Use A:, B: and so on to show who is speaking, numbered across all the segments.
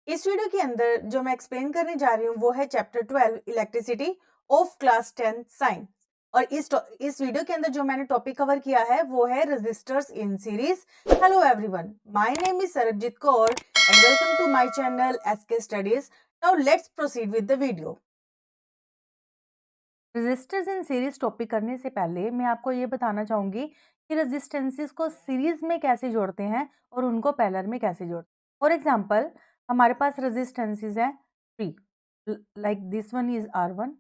A: इस वीडियो के अंदर जो मैं एक्सप्लेन करने जा रही हूँ वो है chapter 12 elasticity of class 10 science. और इस वीडियो के अंदर जो मैंने टॉपिक कवर किया है वो है resistors in series. Hello everyone, my name is Sarabjit Kaur and welcome to my channel SK studies. Now let's proceed with the video. Resistors in series topic करने से पहले मैं आपको ये बताना चाहूंगी कि रेजिस्टेंसेस को सीरीज में कैसे जोड़ते हैं और उनको पैरेलल में कैसे जोड़ते हैं। फॉर एग्जांपल, हमारे पास रेजिस्टेंसेस हैं three, like this one is R1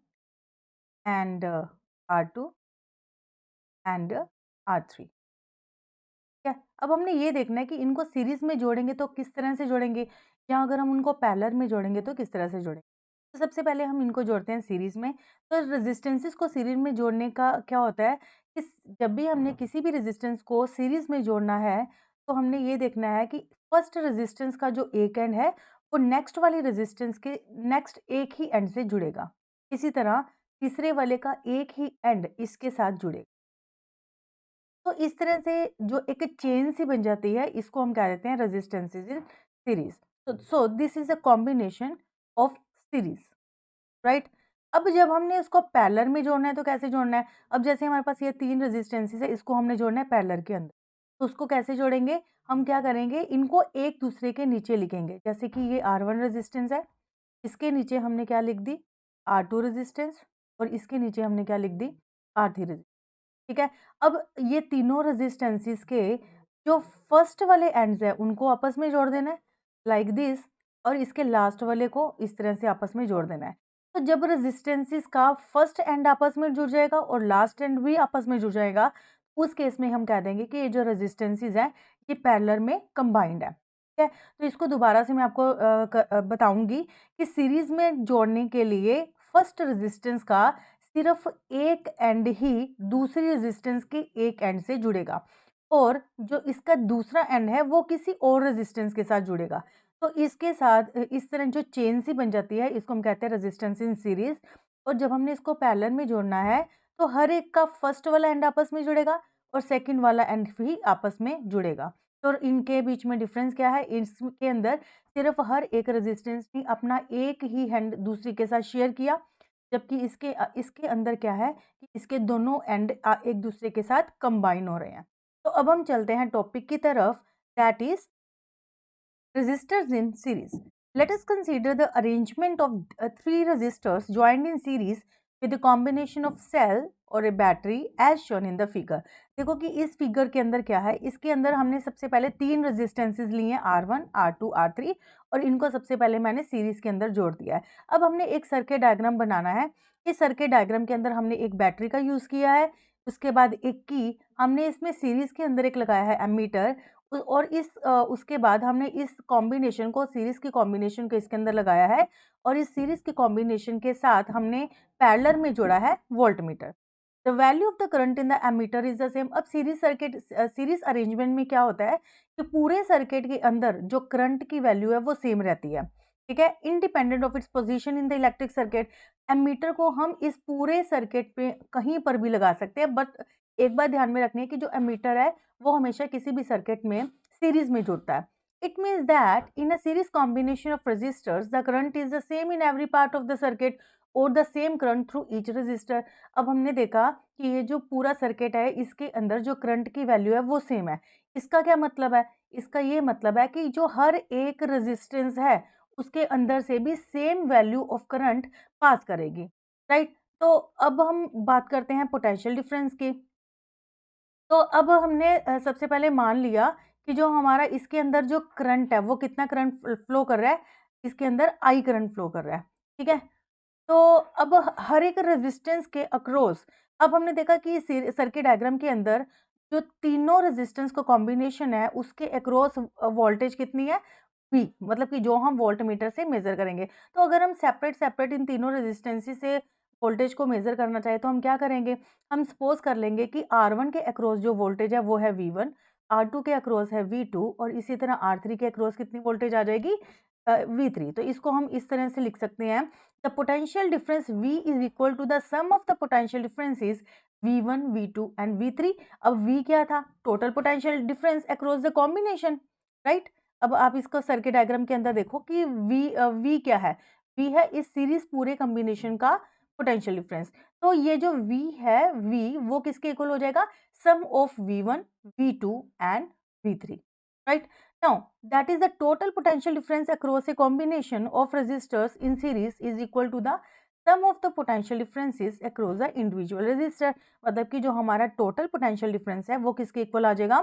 A: and R2 and R3। ठीक है, अब हमने ये देखना है कि इनको सीरीज में जोड़ेंगे तो किस तरह से जोड़ेंगे, या अगर हम उनको पैरेलल में जोड़ेंगे तो किस तरह से जोड़ेंगे। तो सबसे पहले हम इनको जोड़ते हैं सीरीज में। तो रेजिस्टेंसेस को सीरीज में जोड़ने का क्या होता है कि जब भी हमने किसी भी रेजिस्टेंस को सीरीज में जोड़ना है तो हमने ये देखना है कि फर्स्ट रेजिस्टेंस का जो एक एंड है वो नेक्स्ट वाली रेजिस्टेंस के नेक्स्ट एक ही एंड से जुड़ेगा। इसी तरह तीसरे वाले का एक ही एंड इसके साथ जुड़ेगा। तो इस तरह से जो एक चेन सी बन जाती है, इसको हम क्या कहते हैं, resistances in series. So this is a combination of series, right. अब जब हमने इसको पैरेलल में जोड़ना है तो कैसे जोड़ना है। अब जैसे हमारे पास ये तीन रेजिस्टेंसेस है, इसको हमने जोड़ना है पैरेलल के अंदर। तो उसको कैसे जोड़ेंगे, हम क्या करेंगे, इनको एक दूसरे के नीचे लिखेंगे। जैसे कि ये R1 रेजिस्टेंस है, इसके नीचे हमने क्या लिख दी, R2 रेजिस्टेंस, और इसके नीचे हमने क्या लिख दी, R3 रेजिस्टेंस। ठीक है। अब ये तीनों रेजिस्टेंसेस के जो फर्स्ट वाले एंड्स है उनको आपस में जोड़ देना है, लाइक दिस, और इसके लास्ट वाले को इस तरह से आपस में जोड़ देना है। तो जब रेजिस्टेंसेस का फर्स्ट एंड आपस में जुड़ जाएगा और लास्ट एंड भी आपस में जुड़ जाएगा, उस केस में हम कह देंगे कि ये जो रेजिस्टेंसेस हैं ये पैरेलल में कंबाइंड है। ठीक है। तो इसको दोबारा से मैं आपको बताऊंगी कि सीरीज में जोड़ने के लिए फर्स्ट रेजिस्टेंस का सिर्फ एक एंड ही दूसरी रेजिस्टेंस के एक एंड से जुड़ेगा, और जो इसका दूसरा एंड है वो किसी और रेजिस्टेंस के साथ जुड़ेगा। तो इसके साथ इस तरह जो चेन सी बन जाती है, इसको हम कहते हैं रेजिस्टेंस इन सीरीज। और जब हमने इसको पैरेलल में जोड़ना है तो हर एक का फर्स्ट वाला एंड आपस में जुड़ेगा और सेकंड वाला एंड भी आपस में जुड़ेगा। तो इनके बीच में डिफरेंस क्या है, इसके अंदर सिर्फ हर एक रेजिस्टेंस ने अपना एक ही हैंड दूसरी के साथ शेयर किया, जबकि इसके अंदर क्या है कि इसके दोनों एंड एक दूसरे के साथ कंबाइन हो रहे हैं। तो अब हम चलते हैं टॉपिक की तरफ, that is resistors in series. Let us consider the arrangement of three resistors joined in series with a combination of cell और a battery as shown in the figure. देखो कि इस फिगर के अंदर क्या है, इसके अंदर हमने सबसे पहले तीन रेजिस्टेंसेस लिए हैं, R1, R2, R3, और इनको सबसे पहले मैंने सीरीज के अंदर जोड़ दिया है। अब हमने एक सर्किट डायग्राम बनाना है। इस सर्किट डायग्राम के अंदर हमने एक बैटरी का यूज किया है, उसके बाद एक की हमने इसमें सीरीज के अंदर एक लगाया है एमीटर, और उसके बाद हमने इस कॉम्बिनेशन को, सीरीज की कॉम्बिनेशन को इसके अंदर लगाया है, और इस सीरीज के कॉम्बिनेशन के साथ हमने पैरेलल में जोड़ा है voltmeter. The value of the current in the ammeter is the same. अब सीरीज अरेंजमेंट में क्या होता है कि पूरे सर्किट के अंदर जो करंट की वैल्यू है वो सेम रहती है। ठीक है, independent of its position in the electric circuit. Ammeter को हम इस पूरे सर्किट पे कहीं पर भी लगा सकते हैं, बट एक बात ध्यान में रखनी है कि जो एमीटर है वो हमेशा किसी भी सर्किट में सीरीज में जुड़ता है। It means that in a series combination of resistors the current is the same in every part of the circuit और the same current through each resistor. अब हमने देखा कि ये जो पूरा सर्किट है इसके अंदर जो करंट की वैल्यू है वो सेम है। इसका क्या मतलब है, इसका ये मतलब है कि जो हर एक रेजिस्टेंस है उसके अंदर से भी same value of current pass करेगी, राइट। तो अब हम बात करते हैं पोटेंशियल डिफरेंस की। तो अब हमने सबसे पहले मान लिया कि जो हमारा इसके अंदर जो करंट है वो कितना करंट फ्लो कर रहा है, इसके अंदर आई करंट फ्लो कर रहा है। ठीक है। तो अब हर एक रेजिस्टेंस के अक्रॉस, अब हमने देखा कि सर्किट डायग्राम के अंदर जो तीनों रेजिस्टेंस का कॉम्बिनेशन है उसके अक्रॉस वोल्टेज कितनी है, V, मतलब कि जो हम वोल्ट मीटर से मेजर करेंगे। तो अगर हम सेपरेट सेपरेट इन तीनों रेजिस्टेंसी से वोल्टेज को मेजर करना चाहे तो हम क्या करेंगे, हम सपोज कर लेंगे कि R1 के अक्रॉस जो वोल्टेज है वो है V1, R2 के अक्रॉस है V2, और इसी तरह R3 के अक्रॉस कितनी वोल्टेज आ जाएगी, V3। तो इसको हम इस तरह से लिख सकते हैं, the potential difference V is equal to the sum of the potential differences V1, V2 and V3। अब V क्या था, total potential difference across the combination, right. अब आप इसको सर्किट डायग्राम के अंदर देखो कि वी क्या है? वी है इस सीरीज़ पूरे कॉम्बिनेशन का पोटेंशियल डिफरेंस। तो ये जो वी है, वी वो किसके इक्वल हो जाएगा? Sum of V1, V2 and V3, right? Now, that is the total potential difference across a combination of resistors in series is equal to the sum of the potential differences across the individual resistor। मतलब कि जो हमारा total potential difference है वो किसके equal आ जाएगा?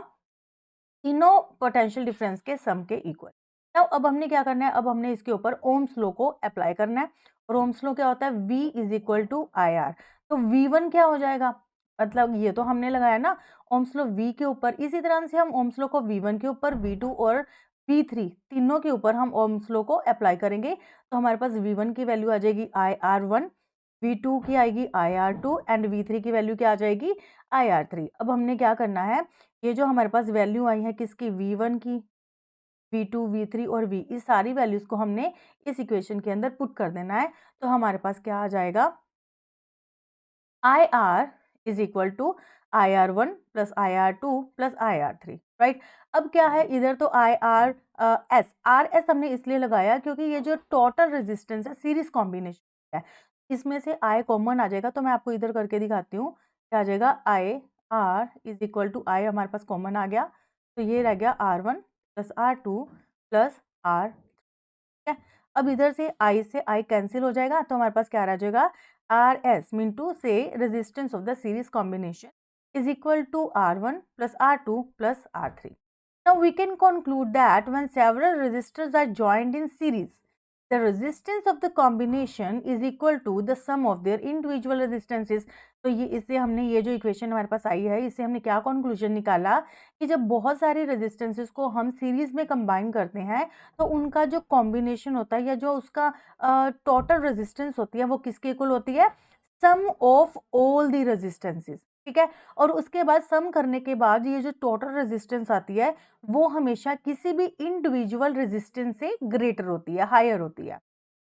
A: तीनों potential difference के सम के इक्वल। नाउ अब हमने क्या करना है? अब हमने इसके ऊपर ओम्स लॉ को अप्लाई करना है। और ओम्स लॉ क्या होता है? V is equal to I R. तो V1 क्या हो जाएगा? मतलब ये तो हमने लगाया ना ओम्स लॉ V के ऊपर, इसी तरह से हम ओम्स लॉ को V1 के ऊपर, V2 और V3 तीनों के ऊपर हम ओम्स लॉ को अप्लाई करेंगे। तो हमारे पास V1 की वैल्यू आ जाएगी IR1, V2 की आएगी IR2 एंड V3 की वैल्यू क्या आ जाएगी? IR3। अब हमने क्या करना है? ये जो हमारे पास वैल्यू आई है किसकी? V1 की, V2, V3 और V, इस सारी वैल्यूज़ को हमने इस इक्वेशन के अंदर पुट कर देना है। तो हमारे पास क्या आ जाएगा? IR is equal to IR1 plus IR2 plus IR3, right? अब क्या है इधर? तो RS हमने इसलिए लगाया क्योंकि ये जो टोटल रेजिस्टेंस है सीरीज कॉम्बिनेशन है, इसमें से I कॉमन आ जाएगा। तो मैं आपको इधर करके दिखाती हूँ। क्या आ जाएगा? IR is equal to I हमारे पास कॉमन आ गया, तो ये रह गया R1 plus R2 plus R, ठीक है? अब इधर से I से I कैंसिल हो जाएगा, तो हमारे पास क्या रह जाएगा? RS mean to say resistance of the series combination is equal to R1 plus R2 plus R3। Now we can conclude that when several resistors are joined in series, the resistance of the combination is equal to the sum of their individual resistances। तो ये इससे हमने ये जो equation हमारे पास आई है, इससे हमने क्या कंक्लूजन निकाला कि जब बहुत सारी रेजिस्टेंसेस को हम सीरीज में कंबाइन करते हैं तो उनका जो कॉम्बिनेशन होता है या जो उसका टोटल रेजिस्टेंस होती है वो किसके इक्वल होती है? सम ऑफ ऑल दी रेजिस्टेंसेस, ठीक है? और उसके बाद सम करने के बाद ये जो टोटल रेजिस्टेंस आती है वो हमेशा किसी भी इंडिविजुअल रेजिस्टेंस से ग्रेटर होती है, हायर होती है,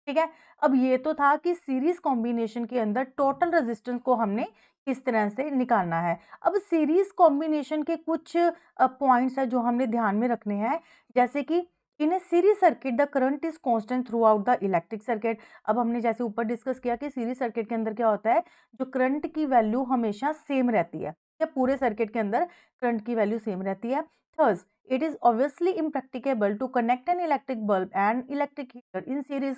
A: ठीक है? अब ये तो था कि सीरीज कॉम्बिनेशन के अंदर टोटल रेजिस्टेंस को हमने किस तरह से निकालना है। अब सीरीज कॉम्बिनेशन के कुछ पॉइंट्स है जो हमने ध्यान में रखने हैं, जैसे कि in a series circuit the current is constant throughout the electric circuit. अब हमने जैसे ऊपर डिस्कस किया कि सीरीज सर्किट के अंदर क्या होता है, जो करंट की वैल्यू हमेशा सेम रहती है, या पूरे सर्किट के अंदर करंट की वैल्यू सेम रहती है। Thus it is obviously impracticable to connect an electric bulb and electric heater in series.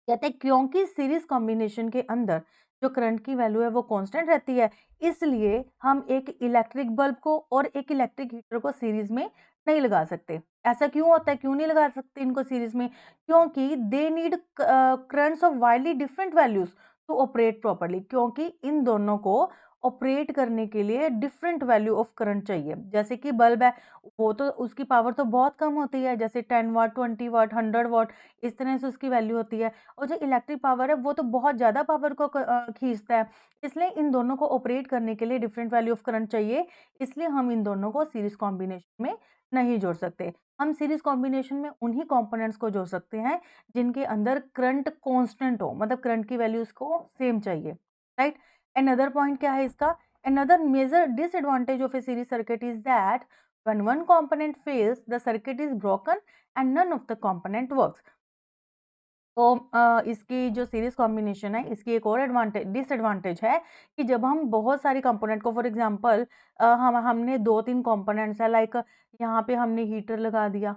A: कहते हैं क्योंकि सीरीज कॉम्बिनेशन के अंदर जो करंट की वैल्यू है वो कांस्टेंट रहती है, इसलिए हम एक इलेक्ट्रिक बल्ब को और एक इलेक्ट्रिक हीटर को सीरीज में नहीं लगा सकते। ऐसा क्यों होता है? क्यों नहीं लगा सकते इनको सीरीज में? क्योंकि they need currents of widely different values to operate properly. क्योंकि इन दोनों को ऑपरेट करने के लिए डिफरेंट वैल्यू ऑफ करंट चाहिए। जैसे कि बल्ब है, वो तो उसकी पावर तो बहुत कम होती है, जैसे 10 वाट, 20 वाट, 100 वाट, इस तरह से उसकी वैल्यू होती है। और जो इलेक्ट्रिक पावर है वो तो बहुत ज़्यादा पावर को खींचता है। इसलिए इन दोनों को ऑपरेट करने के लिए डिफरेंट वैल्यू ऑफ करंट चाहिए, इसलिए हम इन दोनों को सीरीज कॉम्बिनेशन में नहीं जोड़ सकते। हम सीरीज कॉम्बिनेशन में उन्हीं कंपोनेंट्स को जोड़ सकते हैं जिनके अंदर करंट कांस्टेंट हो, मतलब करंट की वैल्यूज को सेम चाहिए, राइट? अनदर पॉइंट क्या है इसका? Another major disadvantage of a series circuit is that when one component fails the circuit is broken and none of the component works। तो इसकी जो सीरीज कॉम्बिनेशन है इसकी एक और डिसएडवांटेज है कि जब हम बहुत सारी कंपोनेंट को, फॉर एग्जांपल हमने 2-3 कंपोनेंट्स है, लाइक यहाँ पे हमने हीटर लगा दिया,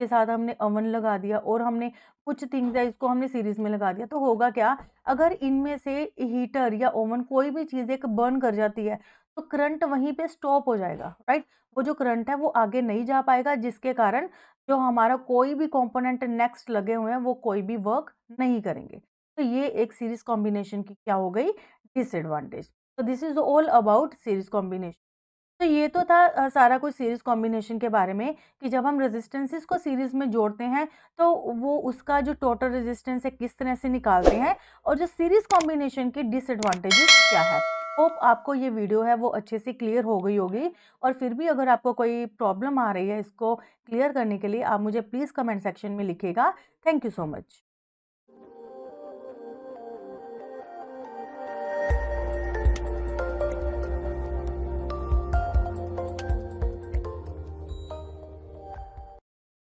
A: के साथ हमने ओवन लगा दिया, और हमने कुछ थिंग्स है इसको हमने सीरीज में लगा दिया, तो होगा क्या? अगर इनमें से हीटर या ओवन कोई भी चीज़ एक बर्न कर जाती है तो करंट वहीं पे स्टॉप हो जाएगा, राइट? वो जो करंट है वो आगे नहीं जा पाएगा, जिसके कारण जो हमारा कोई भी कंपोनेंट नेक्स्ट लगे हुए हैं वो कोई भी वर्क नहीं करेंगे। तो ये एक सीरीज कॉम्बिनेशन की क्या हो गई? डिसएडवांटेज। तो this is all about series combination. तो ये तो था सारा कुछ सीरीज कॉम्बिनेशन के बारे में कि जब हम रेजिस्टेंसेस को सीरीज में जोड़ते हैं तो वो उसका जो टोटल रेजिस्टेंस है किस तरह से निकालते हैं, और जो सीरीज कॉम्बिनेशन के डिसएडवांटेजेस क्या है। होप आपको ये वीडियो है वो अच्छे से क्लियर हो गई होगी, और फिर भी अगर आपको कोई प्रॉब्लम आ रही है इसको क्लियर करने के लिए आप मुझे प्लीज़ कमेंट सेक्शन में लिखिएगा। Thank you so much.